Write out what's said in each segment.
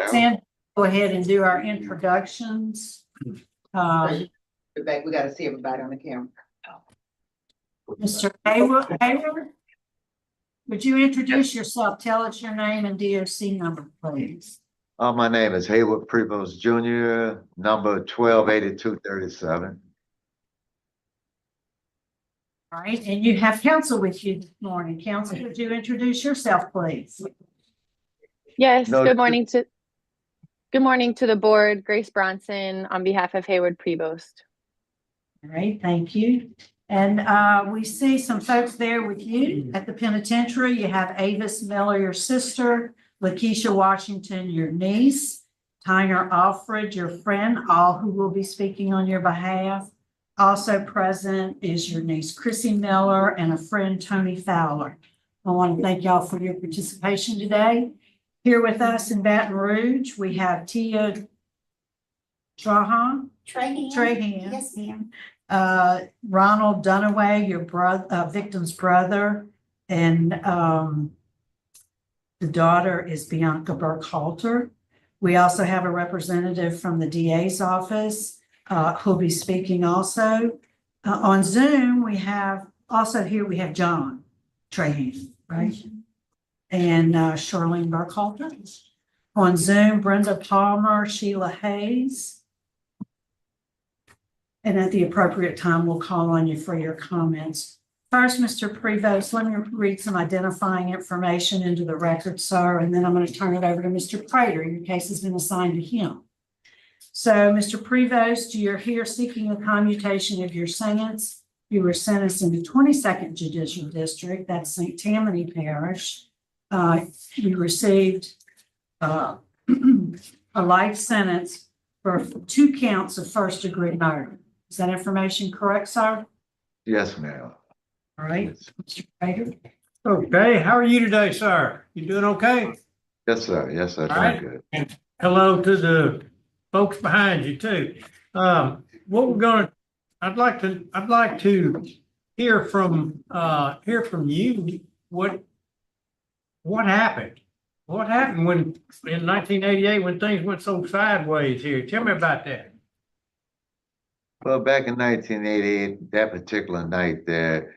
Sam, go ahead and do our introductions. We got to see everybody on the camera. Mr. Hayward, would you introduce yourself? Tell us your name and DOC number, please. My name is Hayward Prevost Jr., number 128237. All right, and you have counsel with you this morning. Counsel, would you introduce yourself, please? Yes, No, good morning to the board. Grace Bronson on behalf of Hayward Prevost. All right, thank you. And we see some folks there with you at the penitentiary. You have Avis Miller, your sister, Lakeisha Washington, your niece, Tyner Alfred, your friend, all who will be speaking on your behalf. Also present is your niece, Chrissy Miller, and a friend, Tony Fowler. I want to thank y'all for your participation today. Here with us in Baton Rouge, we have Tia Trahan. Trahan. Yes, ma'am. Ronald Dunaway, your brother, victim's brother, and the daughter is Bianca Burkehalter. We also have a representative from the DA's office who'll be speaking also. On Zoom, we have John Trahan, right? And Charlene Burkhalter. On Zoom, Brenda Palmer, Sheila Hayes. And at the appropriate time, we'll call on you for your comments. First, Mr. Prevost, let me read some identifying information into the record, sir, and then I'm going to turn it over to Mr. Prater. Your case has been assigned to him. So, Mr. Prevost, you're here seeking a commutation of your sentence. You were sentenced in the 22nd Judicial District, that's St. Tammany Parish. You received a life sentence for 2 counts of first-degree murder. Is that information correct, sir? Yes, ma'am. All right, Mr. Prater. Okay, how are you today, sir? You doing okay? Yes, sir. Yes, sir. All right. Doing good. And hello to the folks behind you too. I'd like to hear from you. What happened? What happened when in 1988 when things went so sideways here? Tell me about that. Well, back in 1988, that particular night there,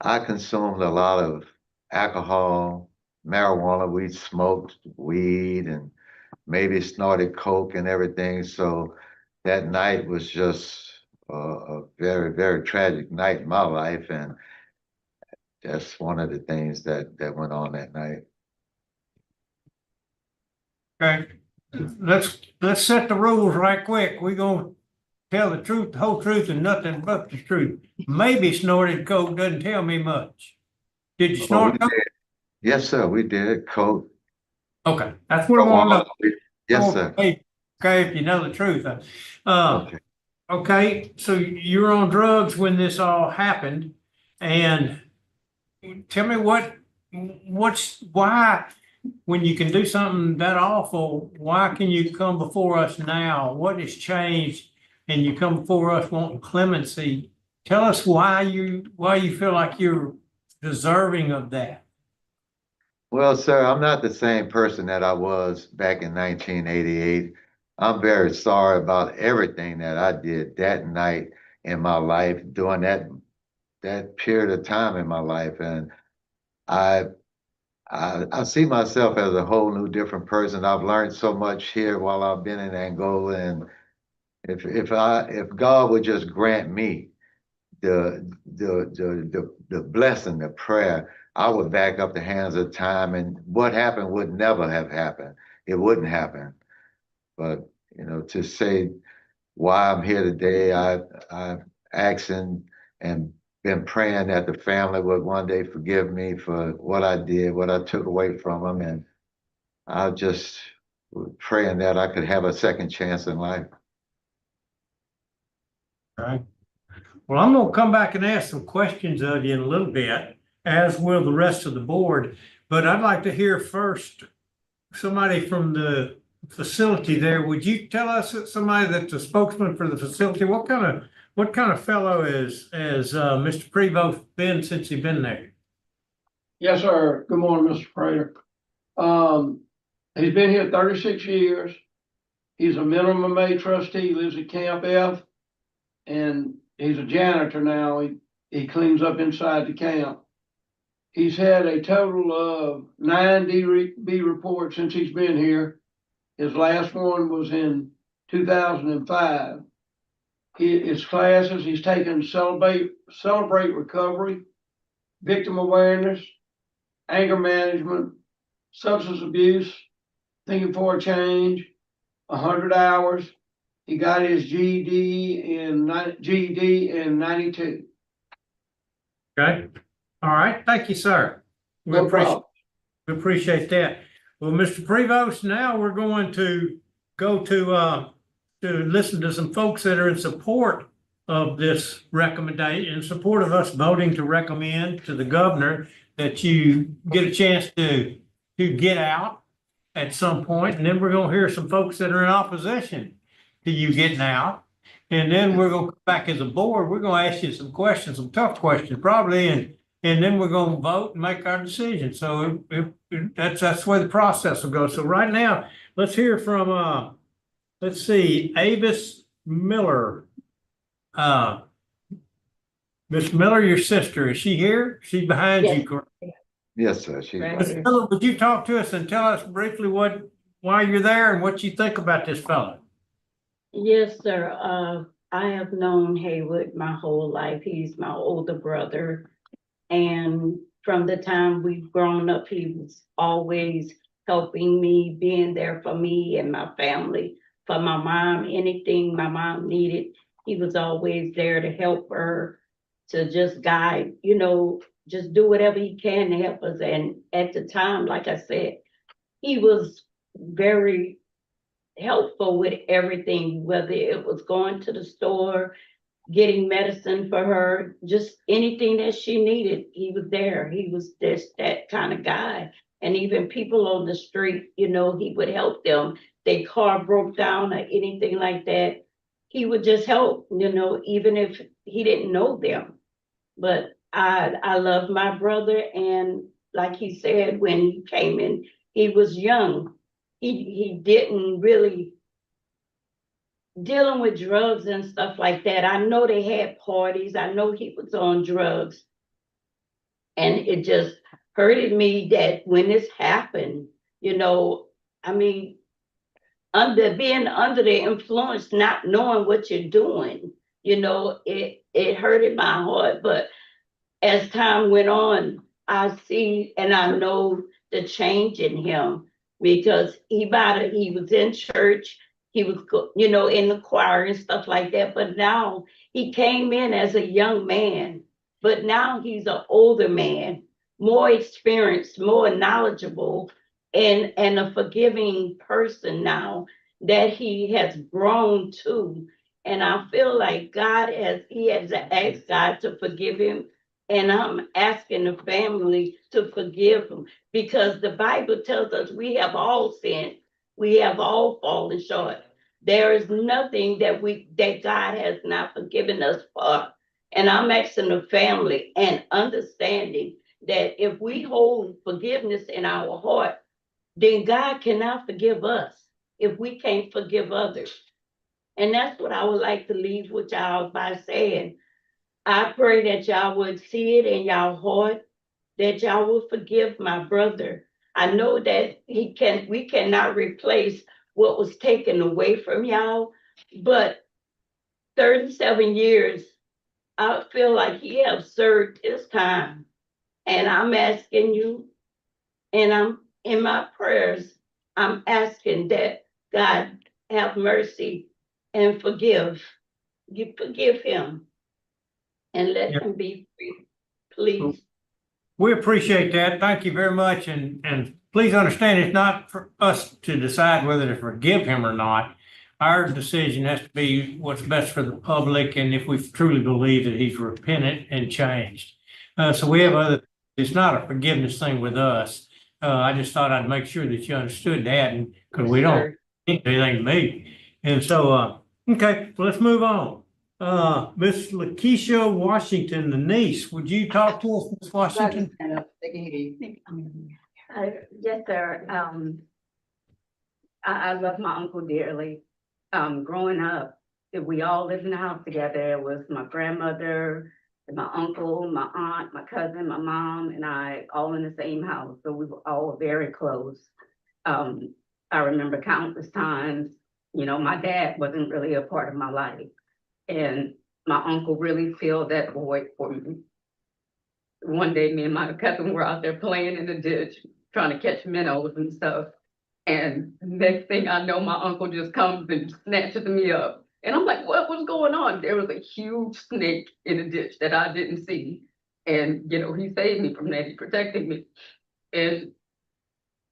I consumed a lot of alcohol, marijuana. We smoked weed and maybe snorted coke and everything. So that night was just a very, very tragic night in my life. And that's one of the things that went on that night. Okay, let's set the rules right quick. We're gonna tell the truth, the whole truth, and nothing but the truth. Maybe snorted coke doesn't tell me much. Did you Well, we snort coke? did. Yes, sir. We did. Coke. Okay, that's what I want to know. Yes, sir. Okay, if you know the truth. Okay. Okay, so you were on drugs when this all happened, and tell me why, when you can do something that awful, why can you come before us now? What has changed? And you come before us wanting clemency. Tell us why you feel like you're deserving of that. Well, sir, I'm not the same person that I was back in 1988. I'm very sorry about everything that I did that night in my life, during that period of time in my life. And I see myself as a whole new different person. I've learned so much here while I've been in Angola. And if God would just grant me the blessing, the prayer, I would back up the hands of time, and what happened would never have happened. It wouldn't happen. But to say why I'm here today, I've asked and been praying that the family would one day forgive me for what I did, what I took away from them, and I just praying that I could have a second chance in life. All right. Well, I'm gonna come back and ask some questions of you in a little bit, as will the rest of the board. But I'd like to hear first somebody from the facility there. Would you tell us, somebody that's a spokesman for the facility, what kind of fellow has Mr. Prevost been since he's been there? Yes, sir. Good morning, Mr. Prater. He's been here 36 years. He's a minimum aid trustee, lives at Camp F. And he's a janitor now. He cleans up inside the camp. He's had a total of 9 DB reports since he's been here. His last one was in 2005. His classes, he's taken Celebrate Recovery, Victim Awareness, Anger Management, Substance Abuse, Thinking for a Change, 100 hours. He got his GED in 92. Okay, all right, thank you, sir. We No appreciate, problem. we appreciate that. Well, Mr. Prevost, now we're going to go to listen to some folks that are in support of this recommendation, in support of us voting to recommend to the governor that you get a chance to get out at some point, and then we're gonna hear some folks that are in opposition to you getting out. And then we're gonna come back as a board, we're gonna ask you some questions, some tough questions probably, and then we're gonna vote and make our decision. So that's the way the process will go. So right now, let's hear from, let's see, Avis Miller. Miss Miller, your sister, is she here? She's behind you, correct? Yes, sir. She's Right. right. Miss Miller, would you talk to us and tell us briefly why you're there and what you think about this fellow? Yes, sir. I have known Hayward my whole life. He's my older brother. And from the time we've grown up, he was always helping me, being there for me and my family, for my mom, anything my mom needed. He was always there to help her, to just guide, just do whatever he can to help us. And at the time, like I said, he was very helpful with everything, whether it was going to the store, getting medicine for her, just anything that she needed, he was there. He was just that kind of guy. And even people on the street, he would help them. Their car broke down or anything like that, he would just help, even if he didn't know them. But I love my brother, and like he said, when he came in, he was young. He didn't really dealing with drugs and stuff like that. I know they had parties. I know he was on drugs. And it just hurted me that when this happened, being under the influence, not knowing what you're doing, it hurted my heart. But as time went on, I see and I know the change in him, because he was in church, he was, in the choir and stuff like that. But now he came in as a young man, but now he's an older man, more experienced, more knowledgeable, and a forgiving person now that he has grown to. And I feel like he has asked God to forgive him. And I'm asking the family to forgive him, because the Bible tells us we have all sinned. We have all fallen short. There is nothing that God has not forgiven us for. And I'm asking the family and understanding that if we hold forgiveness in our heart, then God cannot forgive us if we can't forgive others. And that's what I would like to leave with y'all by saying. I pray that y'all would see it in y'all heart, that y'all will forgive my brother. I know that we cannot replace what was taken away from y'all, but 37 years, I feel like he has served his time. And I'm asking you, and I'm in my prayers, I'm asking that God have mercy and forgive. You forgive him and let him be free, please. We appreciate that. Thank you very much. And please understand, it's not for us to decide whether to forgive him or not. Our decision has to be what's best for the public, and if we truly believe that he's repentant and changed. So we have it's not a forgiveness thing with us. I just thought I'd make sure that you understood that, and because we don't think anything to me. And so, okay, well, let's move on. Miss Lakeisha Washington, the niece, would you talk to us, Miss Washington? They can hear you. Yes, sir. I love my uncle dearly. Growing up, we all lived in the house together. It was my grandmother, and my uncle, my aunt, my cousin, my mom, and I all in the same house. So we were all very close. I remember countless times, my dad wasn't really a part of my life. And my uncle really filled that void for me. One day, me and my cousin were out there playing in the ditch, trying to catch minnows and stuff. And next thing I know, my uncle just comes and snatches me up. And I'm like, what was going on? There was a huge snake in the ditch that I didn't see. And, he saved me from that. He protected me. And,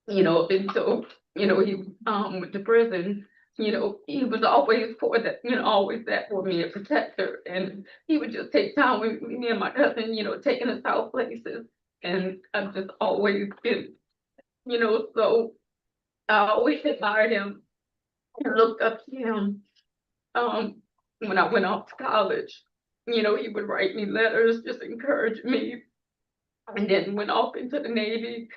until, he went to prison, he was always for that, always that for me, a protector. And he would just take time with me and my cousin, taking us out places. And I've just always been, so I always admired him and looked up to him. When I went off to college, he would write me letters, just encourage me. And then went off into the Navy,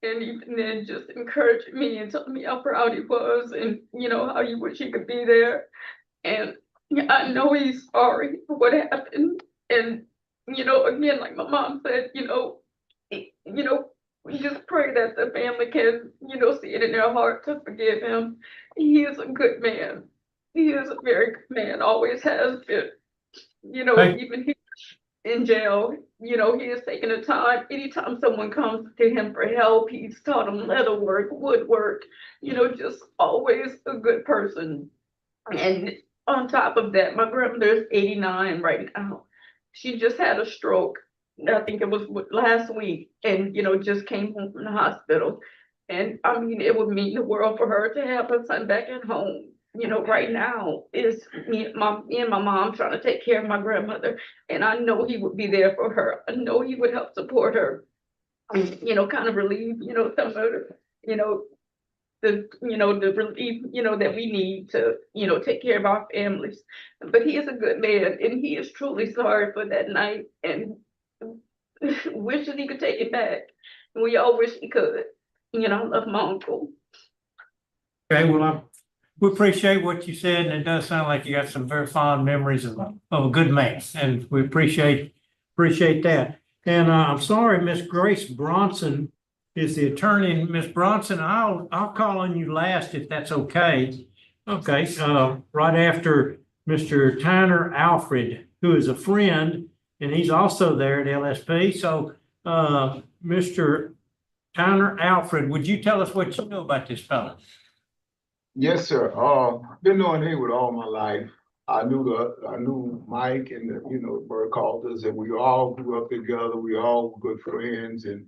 and even then just encouraged me and told me how proud he was, and how he wish he could be there. And I know he's sorry for what happened. And again, like my mom said, we just pray that the family can, see it in their heart to forgive him. He is a good man. He is a very good man, always has been. Even he in jail, he has taken the time. Anytime someone comes to him for help, he's taught them leather work, woodwork, just always a good person. And on top of that, my grandmother's 89 right now. She just had a stroke. I think it was last week, and just came home from the hospital. And I mean, it would mean the world for her to have her son back at home. Right now is me and my mom trying to take care of my grandmother, and I know he would be there for her. I know he would help support her, and, kind of relieve, some of the relief, that we need to, take care of our families. But he is a good man, and he is truly sorry for that night, and wishes he could take it back. We all wish he could. I love my uncle. Okay, well, we appreciate what you said, and it does sound like you got some very fond memories of a good man, and we appreciate that. And I'm sorry, Miss Grace Bronson is the attorney. Miss Bronson, I'll call on you last if that's okay. Okay, right after Mr. Tyner Alfred, who is a friend, and he's also there at LSP. So, Mr. Tyner Alfred, would you tell us what you know about this fellow? Yes, sir. Been knowing Hayward all my life. I knew Mike and the Burkhalters, and we all grew up together. We all were good friends, and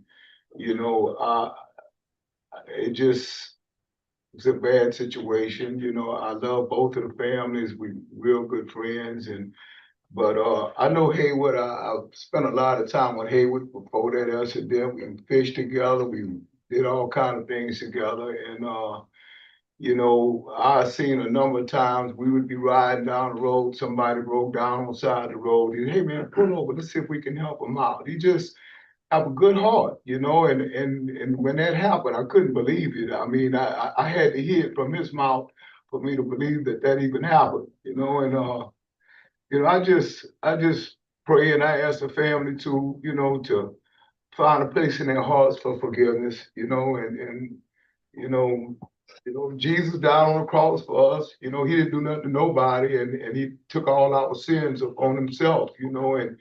it's a bad situation. I love both of the families. We real good friends, but I know Hayward. I spent a lot of time with Hayward before that. Us and them, we fished together. We did all kind of things together, and I've seen a number of times we would be riding down the road, somebody broke down on the side of the road. Hey man, pull over, let's see if we can help him out. He just have a good heart, and when that happened, I couldn't believe it. I mean, I had to hear it from his mouth for me to believe that even happened, and I just pray, and I ask the family to find a place in their hearts for forgiveness, and Jesus died on the cross for us. He didn't do nothing to nobody, and he took all our sins upon himself, and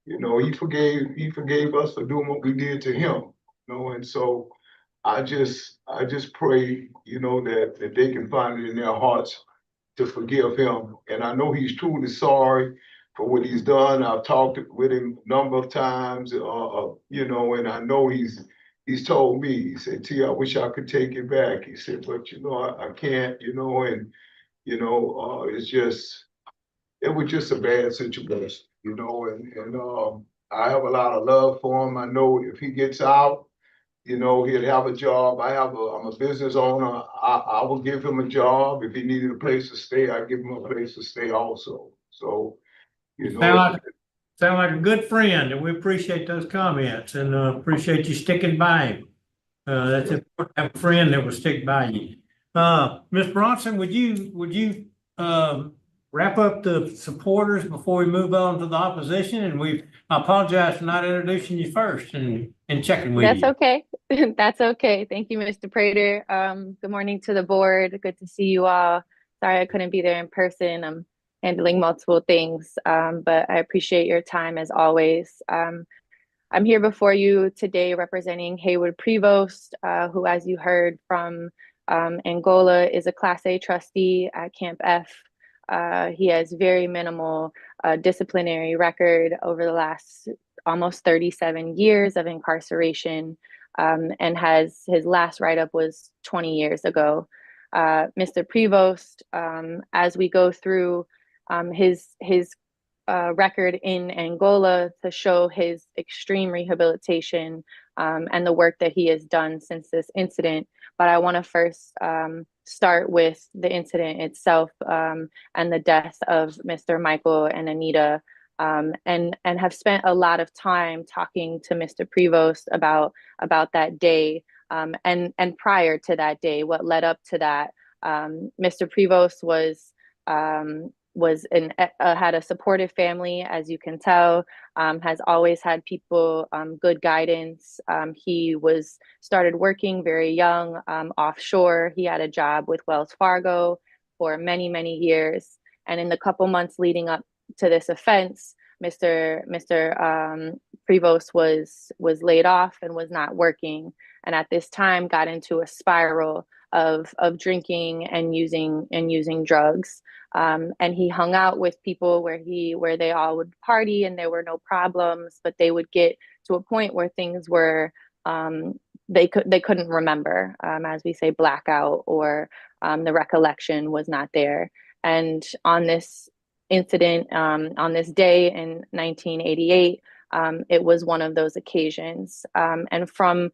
he forgave us for doing what we did to him, and so I just pray, that they can find it in their hearts to forgive him. And I know he's truly sorry for what he's done. I've talked with him a number of times, and I know he's told me, he said, T, I wish I could take it back. He said, but I can't, and it was just a bad situation, and I have a lot of love for him. I know if he gets out, he'll have a job. I'm a business owner. I will give him a job. If he needed a place to stay, I give him a place to stay also. So, Sound like a good friend, and we appreciate those comments, and appreciate you sticking by him. That's important to have a friend that will stick by you. Ms. Bronson, would you wrap up the supporters before we move on to the opposition? And I apologize for not introducing you first and checking with That's you. okay. That's okay. Thank you, Mr. Prater. Good morning to the board. Good to see you all. Sorry I couldn't be there in person. I'm handling multiple things, but I appreciate your time as always. I'm here before you today representing Hayward Prevost, who, as you heard from Angola, is a Class A trustee at Camp F. He has very minimal disciplinary record over the last almost 37 years of incarceration, and his last write-up was 20 years ago. Mr. Prevost, as we go through his record in Angola to show his extreme rehabilitation and the work that he has done since this incident. But I want to first start with the incident itself and the death of Mr. Michael and Anita, and have spent a lot of time talking to Mr. Prevost about that day and prior to that day, what led up to that. Mr. Prevost had a supportive family, as you can tell, has always had people, good guidance. He started working very young, offshore. He had a job with Wells Fargo for many, many years. And in the couple months leading up to this offense, Mr. Prevost was laid off and was not working. And at this time got into a spiral of drinking and using drugs. And he hung out with people where they all would party and there were no problems, but they would get to a point where things were, they couldn't remember, as we say, blackout, or the recollection was not there. And on this incident, on this day in 1988, it was one of those occasions. And from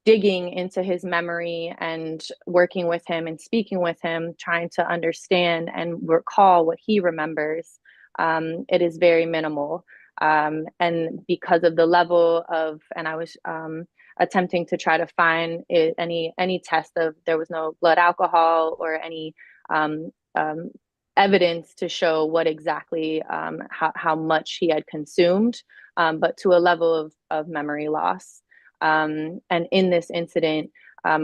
digging into his memory and working with him and speaking with him, trying to understand and recall what he remembers, it is very minimal. And because of the level of, and I was attempting to try to find any test of, there was no blood alcohol or any evidence to show what exactly, how much he had consumed, but to a level of memory loss. And in this incident,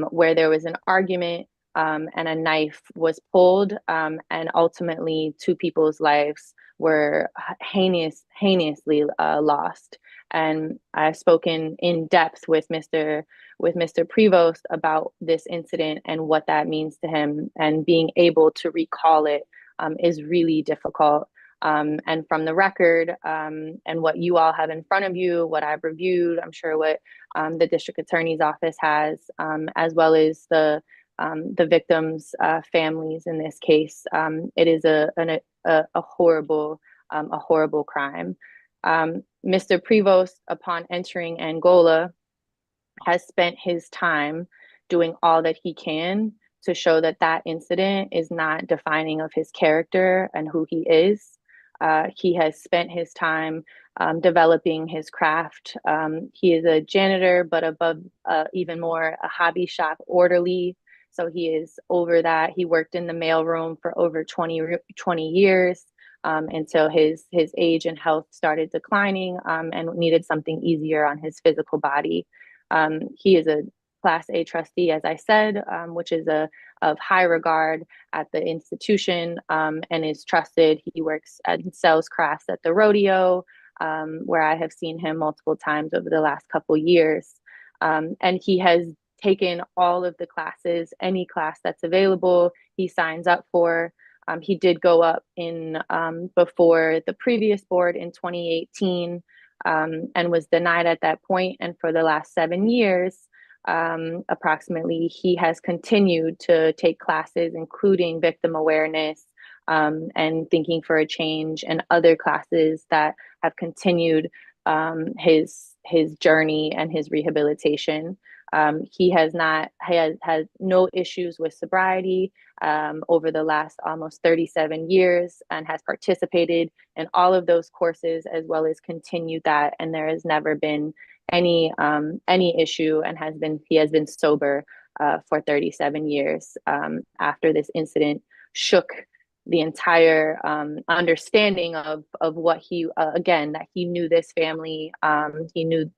where there was an argument and a knife was pulled, and ultimately 2 people's lives were heinously lost. And I've spoken in depth with Mr. Prevost about this incident and what that means to him, and being able to recall it is really difficult. And from the record and what you all have in front of you, what I've reviewed, I'm sure what the district attorney's office has, as well as the victims' families in this case, it is a horrible crime. Mr. Prevost, upon entering Angola, has spent his time doing all that he can to show that that incident is not defining of his character and who he is. He has spent his time developing his craft. He is a janitor, but above even more, a hobby shop orderly. So he is over that. He worked in the mailroom for over 20 years until his age and health started declining and needed something easier on his physical body. He is a Class A trustee, as I said, which is of high regard at the institution, and is trusted. He works and sells crafts at the rodeo, where I have seen him multiple times over the last couple years. And he has taken all of the classes, any class that's available, he signs up for. He did go up in before the previous board in 2018 and was denied at that point. And for the last 7 years, approximately, he has continued to take classes, including victim awareness and thinking for a change, and other classes that have continued his journey and his rehabilitation. He has no issues with sobriety over the last almost 37 years, and has participated in all of those courses, as well as continued that. And there has never been any issue, and he has been sober for 37 years after this incident shook the entire understanding of what he again, that he knew this family, he knew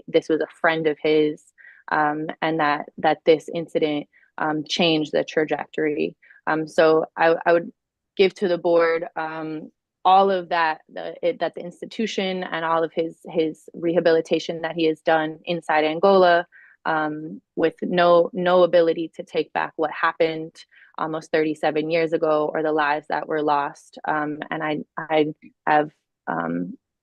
this was a friend of his, and that this incident changed the trajectory. So I would give to the board all of that that the institution and all of his rehabilitation that he has done inside Angola, with no ability to take back what happened almost 37 years ago, or the lives that were lost. And I have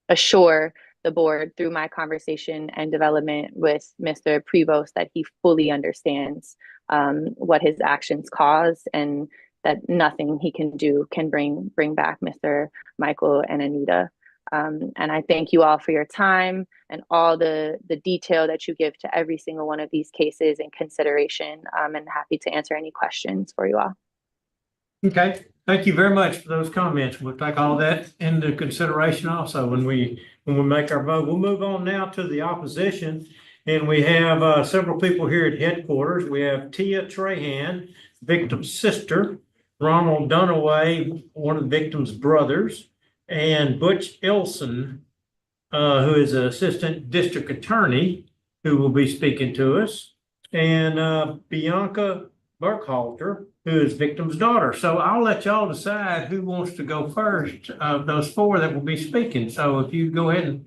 assure the board through my conversation and development with Mr. Prevost that he fully understands what his actions caused, and that nothing he can do can bring back Mr. Michael and Anita. And I thank you all for your time and all the detail that you give to every single one of these cases and consideration, and happy to answer any questions for you all. Okay, thank you very much for those comments. We'll take all that into consideration also when we make our vote. We'll move on now to the opposition. And we have several people here at headquarters. We have Tia Trahan, victim's sister, Ronald Dunaway, one of the victim's brothers, and Butch Ilson, who is an assistant district attorney, who will be speaking to us, and Bianca Burkehalter, who is victim's daughter. So I'll let y'all decide who wants to go first of those four that will be speaking. So if you go ahead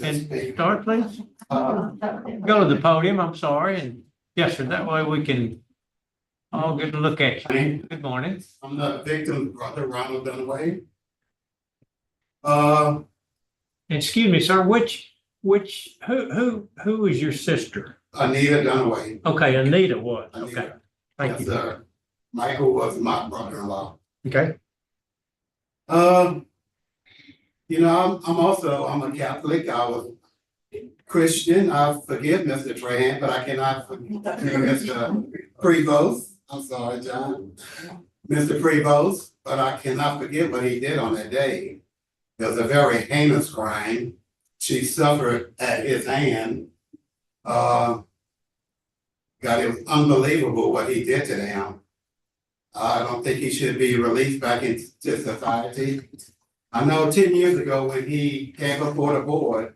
and start, please. Go to the podium, I'm sorry, and yes, sir, that way we can all get a look at you. Good morning. I'm the victim's brother, Ronald Dunaway. Excuse me, sir, who is your sister? Anita Dunaway. Okay, Anita was. Anita. Okay, thank Yes, you. sir. Michael was my brother-in-law. Okay. You know, I'm a Catholic. I was Christian. I forgive Mr. Trahan, but I cannot forgive Mr. Prevost. I'm sorry, John. Mr. Prevost, but I cannot forget what he did on that day. It was a very heinous crime. She suffered at his hand. God, it was unbelievable what he did to them. I don't think he should be released back into society. I know 10 years ago when he came before the board,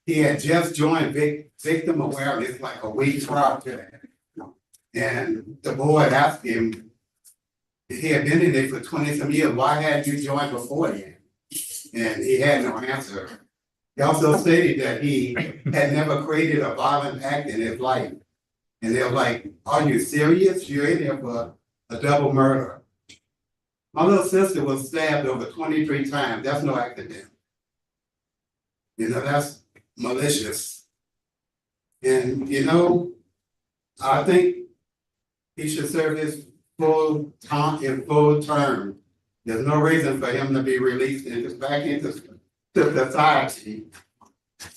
he had just joined victim awareness like a week prior to that. And the board asked him, he had been in it for 20-some years, why hadn't you joined before then? And he had no answer. He also stated that he had never created a violent act in his life. And they're like, are you serious? You're in here for a double murder. My little sister was stabbed over 23 times. That's no accident. You know, that's malicious. And, you know, I think he should serve his full term. There's no reason for him to be released back into society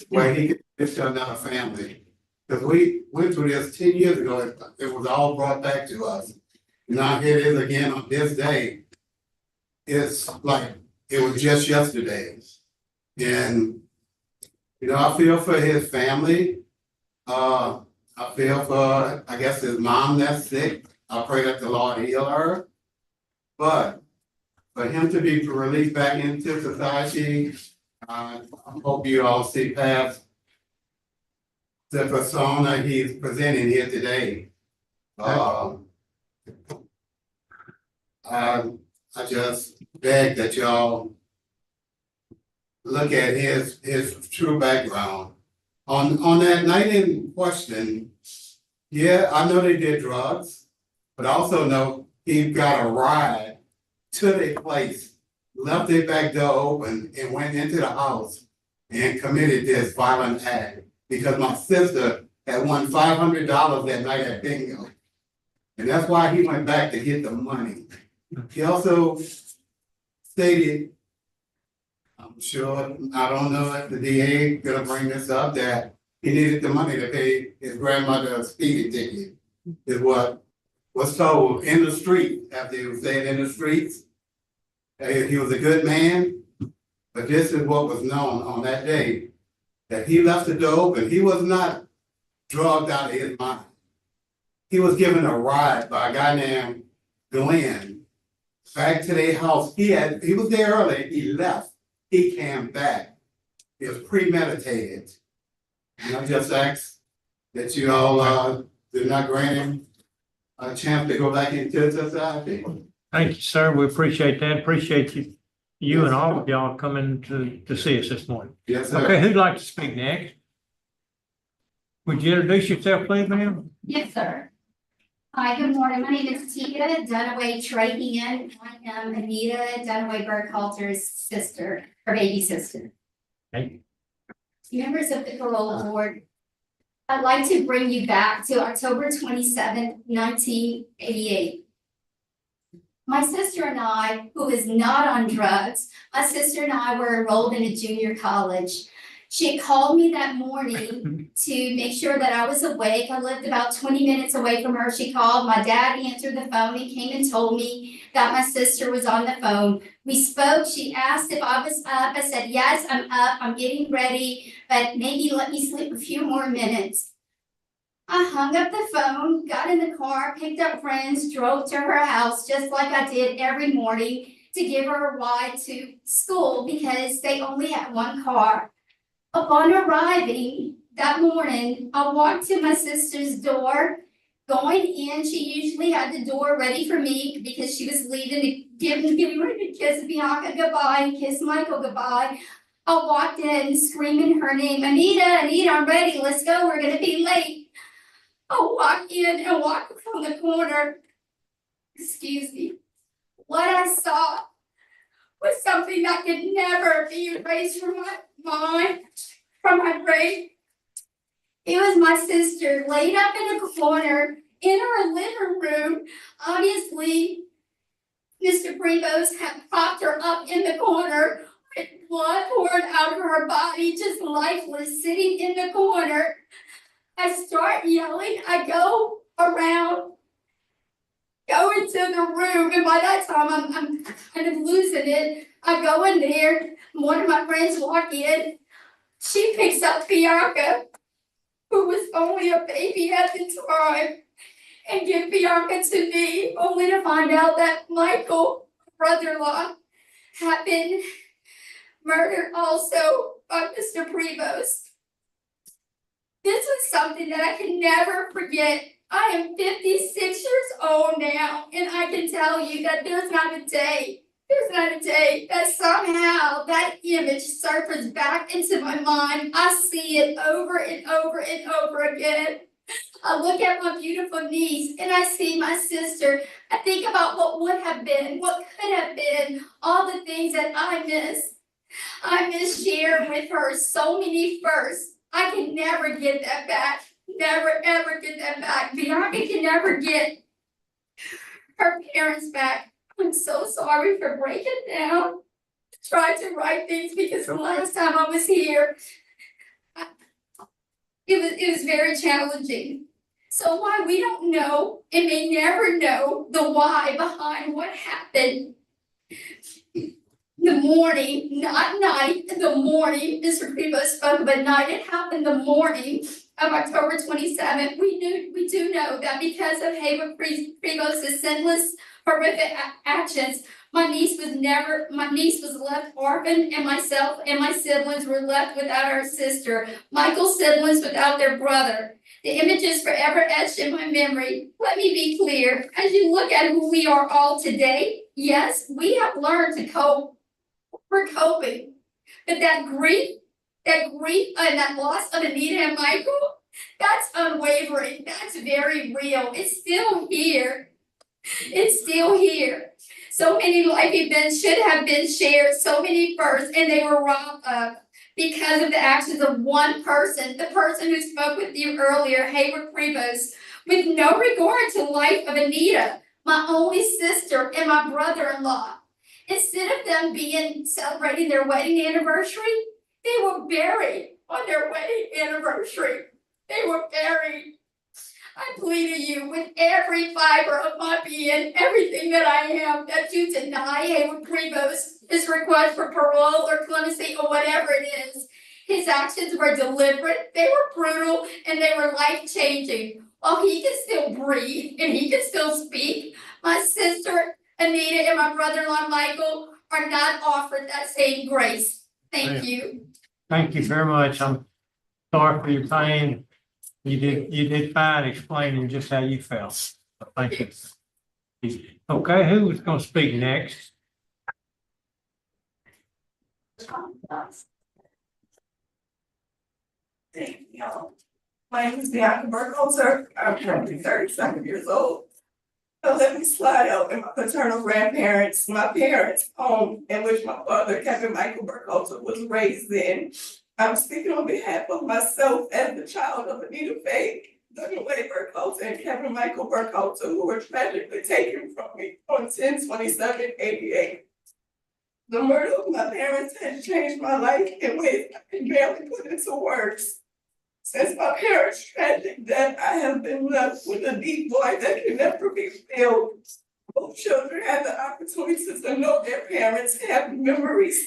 where he can live to another family. Because we went through this 10 years ago, it was all brought back to us. Now here it is again on this day. It's like it was just yesterday. And, you know, I feel for his family. I feel for, I guess, his mom that's sick. I pray that the Lord heal her. But for him to be released back into society, I hope you all see past the persona he's presenting here today. I just beg that y'all look at his true background. On that night in question, yeah, I know they did drugs, but I also know he got a ride to their place, left their back door open, and went into the house and committed this violent act because my sister had won $500 that night at bingo. And that's why he went back to get the money. He also stated, I'm sure, I don't know if the DA gonna bring this up, that he needed the money to pay his grandmother a speeding ticket, is what was told in the street, after he was saying in the streets. He was a good man, but this is what was known on that day, that he left the door open. He was not drugged out of his mind. he was given a ride by a guy named Glenn back to their house. He was there early, he left, he came back. It was premeditated. And I just ask that you all do not grant him a chance to go back into society. Thank you, sir. We appreciate that. Appreciate you and all of y'all coming to see us this morning. Yes, sir. Okay, who'd like to speak next? Would you introduce yourself, please, ma'am? Yes, sir. Hi, good morning. My name is Tia Dunaway Trahan. I am Anita Dunaway Burkhalter's sister, her baby sister. Hey. Members of the parole board, I'd like to bring you back to October 27th, 1988. My sister and I, who is not on drugs, my sister and I were enrolled in a junior college. She had called me that morning to make sure that I was awake. I lived about 20 minutes away from her. She called. My dad answered the phone. He came and told me that my sister was on the phone. We spoke. She asked if I was up. I said, yes, I'm up. I'm getting ready, but maybe let me sleep a few more minutes. I hung up the phone, got in the car, picked up friends, drove to her house just like I did every morning to give her a ride to school because they only had one car. Upon arriving that morning, I walked to my sister's door. Going in, she usually had the door ready for me because she was leaving to getting ready to kiss Bianca goodbye and kiss Michael goodbye. I walked in screaming her name, Anita, Anita, I'm ready, let's go, we're gonna be late. I walked in and walked from the corner. Excuse me. What I saw was something that could never be erased from my mind, from my brain. It was my sister laid up in a corner in her living room. Obviously, Mr. Prevost had propped her up in the corner with blood poured out of her body, just lifeless, sitting in the corner. I start yelling. I go around, go into the room, and by that time I'm kind of losing it. I go in there. One of my friends walk in. She picks up Bianca, who was only a baby at the time, and give Bianca to me, only to find out that Michael, brother-in-law, had been murdered also by Mr. Prevost. This was something that I can never forget. I am 56 years old now, and I can tell you that there's not a day that somehow that image surfaces back into my mind. I see it over and over and over again. I look at my beautiful niece and I see my sister. I think about what would have been, what could have been, all the things that I miss. I miss sharing with her so many firsts. I can never get that back. Never, ever get that back. Bianca can never get her parents back. I'm so sorry for breaking down. Tried to write things because the last time I was here, it was very challenging. So why we don't know and may never know the why behind what happened. The morning, not night, the morning, Mr. Prevost spoke about night, it happened the morning of October 27th. We do know that because of Hayward Prevost's senseless, horrific actions, my niece was left orphaned, and myself and my siblings were left without our sister, Michael's siblings without their brother. The image is forever etched in my memory. Let me be clear, as you look at who we are all today, yes, we have learned to cope. We're coping, but that grief and that loss of Anita and Michael, that's unwavering. That's very real. It's still here. It's still here. So many life events should have been shared, so many firsts, and they were robbed of because of the actions of one person, the person who spoke with you earlier, Hayward Prevost, with no regard to the life of Anita, my only sister, and my brother-in-law. Instead of them celebrating their wedding anniversary, they were buried on their wedding anniversary. They were buried. I plead to you with every fiber of my being, everything that I am, that you deny Hayward Prevost his request for parole or clemency or whatever it is. His actions were deliberate, they were brutal, and they were life-changing. while he can still breathe and he can still speak, my sister Anita and my brother-in-law Michael are not offered that same grace. Thank you. Thank you very much. I'm sorry for your pain. You did fine explaining just how you felt. So thank you. Okay, who is gonna speak next? Thank you. My name is Bianca Burkehalter. I'm currently 37 years old. So let me slide out in my paternal grandparents, my parents' home in which my father, Kevin Michael Burkhalter, was raised in. I'm speaking on behalf of myself as the child of Anita Burkhalter and Kevin Michael Burkhalter, who were tragically taken from me on 10/27/88. The murder of my parents has changed my life in ways I can barely put into words. Since my parents' tragic death, I have been left with a deep void that can never be filled. Both children had the opportunity to know their parents, have memories,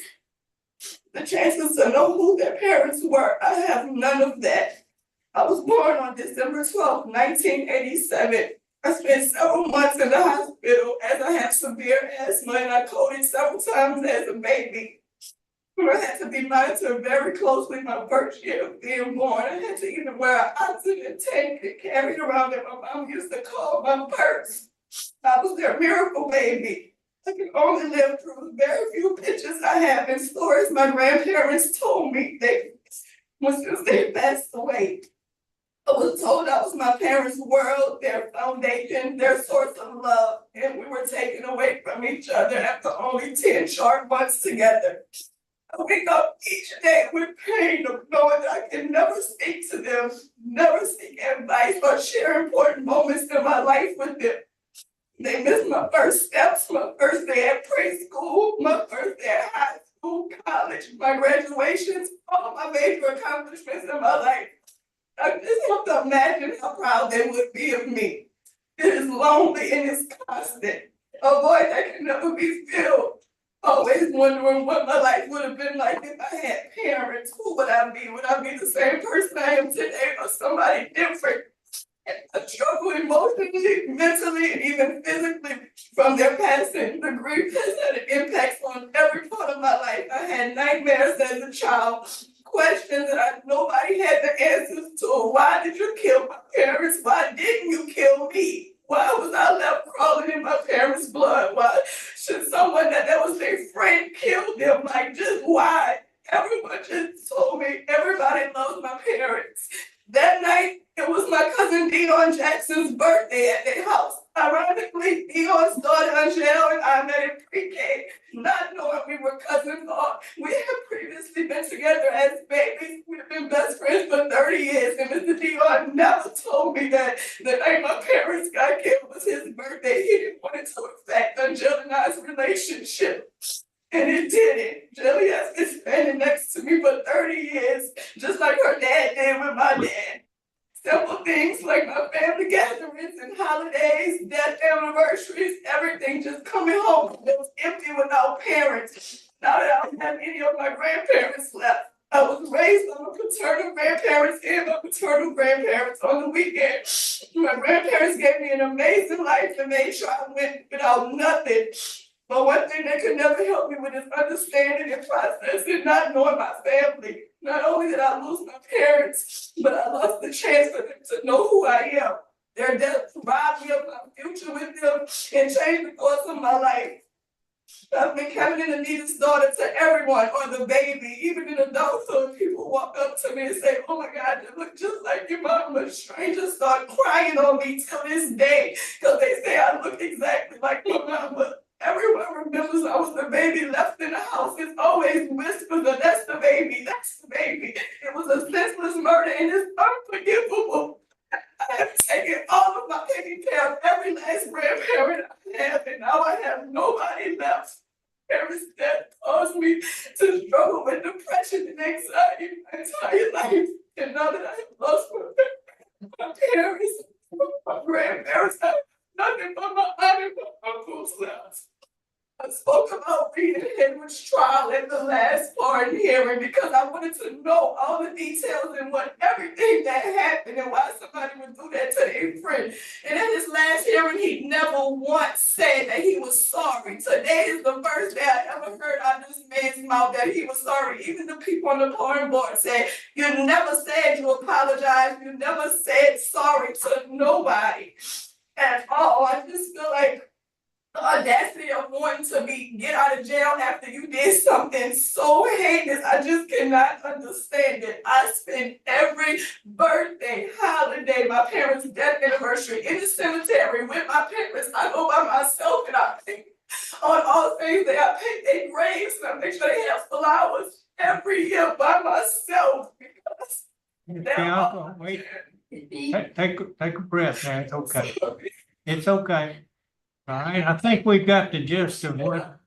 the chances to know who their parents were. I have none of that. I was born on December 12th, 1987. I spent several months in the hospital as I have severe asthma and I coded several times as a baby. I had to be monitored very closely my first year of being born. I had to even wear an oxygen tank and carry it around that my mom used to call my purse. I was their miracle baby. I can only live through the very few pictures I have and stories my grandparents told me since they passed away. I was told I was my parents' world, their foundation, their source of love, and we were taken away from each other after only 10 short months together. I wake up each day with pain of knowing that I can never speak to them, never seek advice or share important moments in my life with them. They missed my first steps, my first day at preschool, my first day at high school, college, my graduations, all my major accomplishments in my life. I just have to imagine how proud they would be of me. It is lonely and it's constant. A void that can never be filled. Always wondering what my life would have been like if I had parents. Who would I be? Would I be the same person I am today or somebody different? I struggle emotionally, mentally, and even physically from their passing. The grief has had an impact on every part of my life. I had nightmares as a child, questions that nobody had the answers to. Why did you kill my parents? Why didn't you kill me? Why was I left crawling in my parents' blood? Why should someone that was their friend kill them? Like, just why? Everyone just told me everybody loves my parents. That night, it was my cousin Dion Jackson's birthday at their house. Ironically, Dion's daughter Angel and I met in pre-K, not knowing we were cousins or we had previously been together as babies. We've been best friends for 30 years, and Mr. Dion never told me that the night my parents got killed was his birthday. He didn't want it to affect Angel and I's relationship. And it didn't. Jelly has been standing next to me for 30 years, just like her dad did with my dad. Simple things like my family gatherings and holidays, death anniversaries, everything just coming home. It was empty without parents. Now that I don't have any of my grandparents left. I was raised on my paternal grandparents and my paternal grandparents on the weekend. My grandparents gave me an amazing life and made sure I went without nothing. But one thing that could never help me with is understanding and processing, not knowing my family. Not only did I lose my parents, but I lost the chance for them to know who I am. Their death robbed me of my future with them and changed the course of my life. I've been Kevin and Anita's daughter to everyone, or the baby, even in adulthood. People walk up to me and say, "Oh my God, you look just like your mama." Strangers start crying on me till this day because they say I look exactly like my mama. Everyone remembers I was the baby left in the house. It's always whispers of "that's the baby, that's the baby." It was a senseless murder and it's unforgivable. I have taken all of my taking care of every last grandparent I have, and now I have nobody left. Parents' death caused me to struggle with depression and anxiety my entire life. And now that I have lost my parents, my grandparents, I have nothing but my aunt and my uncles left. I spoke about reading Hayward's trial at the last pardon hearing because I wanted to know all the details and what everything that happened and why somebody would do that to their friend. And at his last hearing, he never once said that he was sorry. Today is the first day I ever heard out of this man's mouth that he was sorry. Even the people on the pardon board said, you never said you apologized. You never said sorry to nobody at all. I just feel like the audacity of wanting to get out of jail after you did something so heinous. I just cannot understand it. I spend every birthday, holiday, my parents' death anniversary in the cemetery with my parents. I go by myself and I think on all things that I paint their graves and I make sure they have flowers every year by myself because Bianca, wait, take a breath now, it's okay. It's okay. All right, I think we've got the gist of what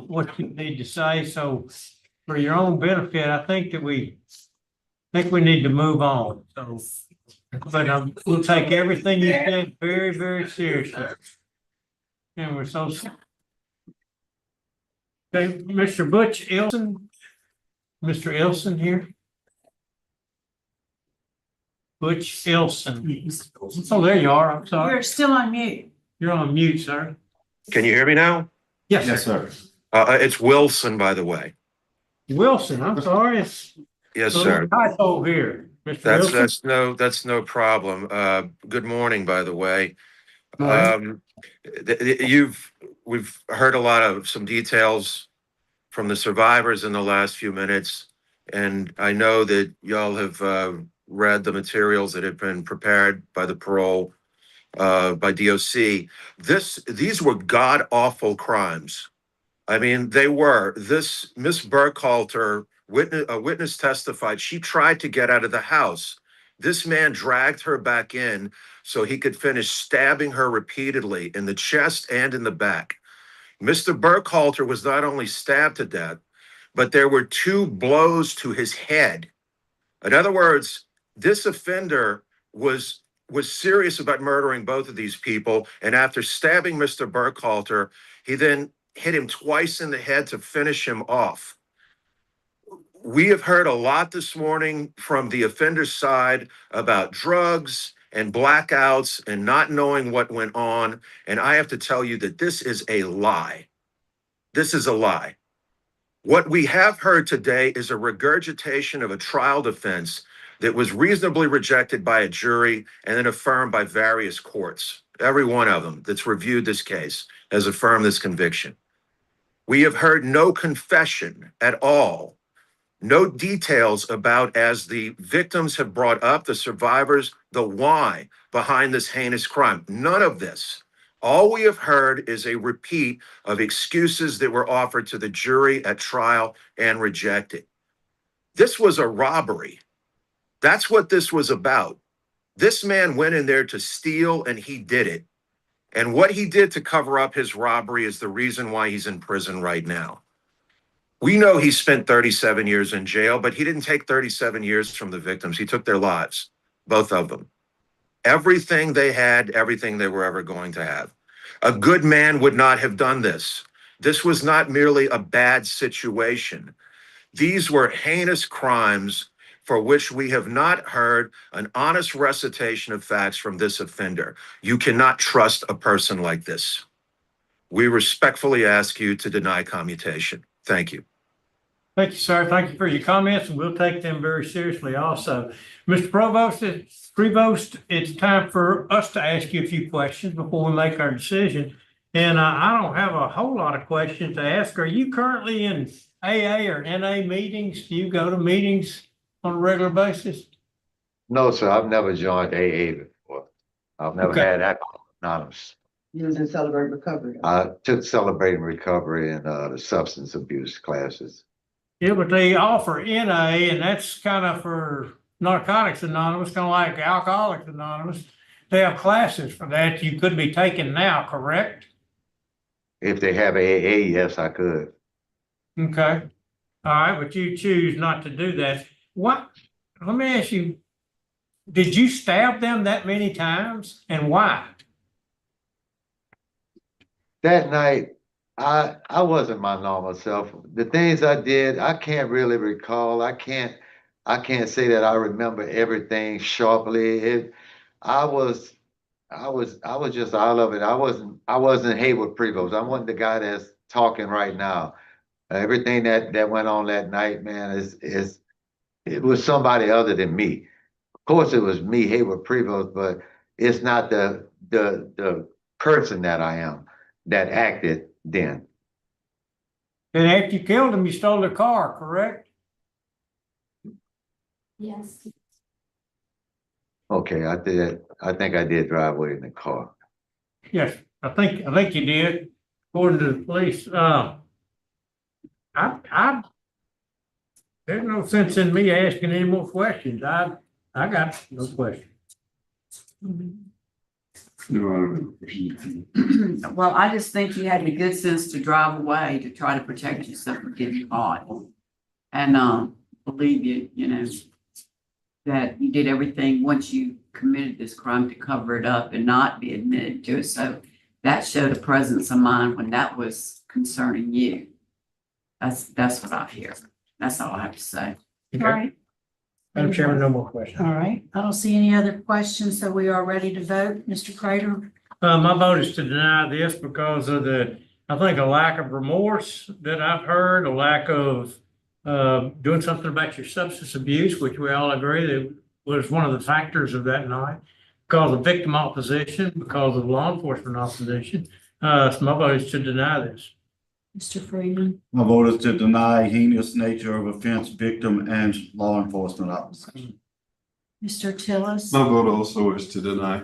what you need to say, so for your own benefit, I think we need to move on, so. But we'll take everything you said very, very seriously. And we're so. Okay, Mr. Butch Ilson, Mr. Ilson here. Butch Ilson. Oh, there you are. I'm sorry. You're still on mute. You're on mute, sir. Can you hear me now? Yes, sir. It's Wilson, by the way. Wilson, I'm sorry. Yes, sir. Typo here, Mr. Wilson. That's no problem. Good morning, by the way. Morning. We've heard a lot of some details from the survivors in the last few minutes, and I know that y'all have read the materials that have been prepared by the parole by DOC. These were god-awful crimes. I mean, they were. This Miss Burkhalter, a witness testified, she tried to get out of the house. This man dragged her back in so he could finish stabbing her repeatedly in the chest and in the back. Mr. Burkhalter was not only stabbed to death, but there were 2 blows to his head. In other words, this offender was serious about murdering both of these people, and after stabbing Mr. Burkhalter, he then hit him twice in the head to finish him off. We have heard a lot this morning from the offender's side about drugs and blackouts and not knowing what went on, and I have to tell you that this is a lie. This is a lie. What we have heard today is a regurgitation of a trial defense that was reasonably rejected by a jury and then affirmed by various courts. Every one of them that's reviewed this case has affirmed this conviction. We have heard no confession at all, no details about, as the victims have brought up, the survivors, the why behind this heinous crime. None of this. All we have heard is a repeat of excuses that were offered to the jury at trial and rejected. This was a robbery. That's what this was about. This man went in there to steal, and he did it. And what he did to cover up his robbery is the reason why he's in prison right now. We know he spent 37 years in jail, but he didn't take 37 years from the victims. He took their lives, both of them. Everything they had, everything they were ever going to have. A good man would not have done this. This was not merely a bad situation. These were heinous crimes for which we have not heard an honest recitation of facts from this offender. You cannot trust a person like this. We respectfully ask you to deny commutation. Thank you. Thank you, sir. Thank you for your comments, and we'll take them very seriously also. Mr. Prevost, it's time for us to ask you a few questions before we make our decision. And I don't have a whole lot of questions to ask. Are you currently in AA or NA meetings? Do you go to meetings on a regular basis? No, sir, I've never joined AA before. I've never had alcohol anonymous. You was in Celebrate Recovery. I took Celebrating Recovery and the substance abuse classes. Yeah, but they offer NA, and that's kind of for Narcotics Anonymous, kind of like Alcoholics Anonymous. They have classes for that you could be taking now, correct? If they have AA, yes, I could. Okay. All right, but you choose not to do that. What? Let me ask you, did you stab them that many times, and why? that night, I wasn't my normal self. The things I did, I can't really recall. I can't say that I remember everything sharply. I was just all of it. I wasn't Hayward Prevost. I wasn't the guy that's talking right now. Everything that went on that night, man, it was somebody other than me. Of course, it was me, Hayward Prevost, but it's not the person that I am that acted then. And after you killed him, you stole the car, correct? Yes. Okay, I think I did drive away in the car. Yes, I think you did, according to the police. There's no sense in me asking any more questions. I got no questions. Well, I just think you had the good sense to drive away to try to protect yourself from getting caught. And believe you know, that you did everything once you committed this crime to cover it up and not be admitted to it. So that showed a presence of mind when that was concerning you. That's what I hear. That's all I have to say. All right. Madam Chairman, no more questions. All right. I don't see any other questions, so we are ready to vote. Mr. Prater? My vote is to deny this because of I think a lack of remorse that I've heard, a lack of doing something about your substance abuse, which we all agree that was one of the factors of that night, because of victim opposition, because of law enforcement opposition. So my vote is to deny this. Mr. Freeman? My vote is to deny heinous nature of offense, victim, and law enforcement opposition. Mr. Tillis? My vote also is to deny.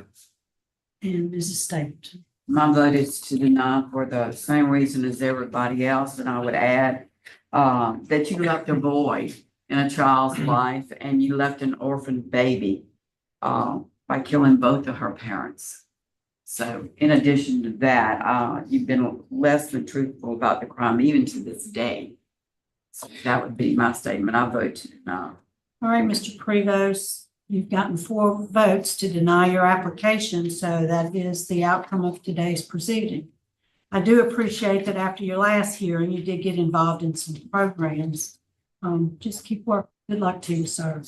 And Mrs. Stapleton? My vote is to deny for the same reason as everybody else. And I would add that you left a void in a child's life and you left an orphan baby by killing both of her parents. So in addition to that, you've been less than truthful about the crime, even to this day. So that would be my statement. I vote to deny. All right, Mr. Prevost, you've gotten 4 votes to deny your application, so that is the outcome of today's proceeding. I do appreciate that after your last hearing, you did get involved in some programs. Just keep working. Good luck to you, sir.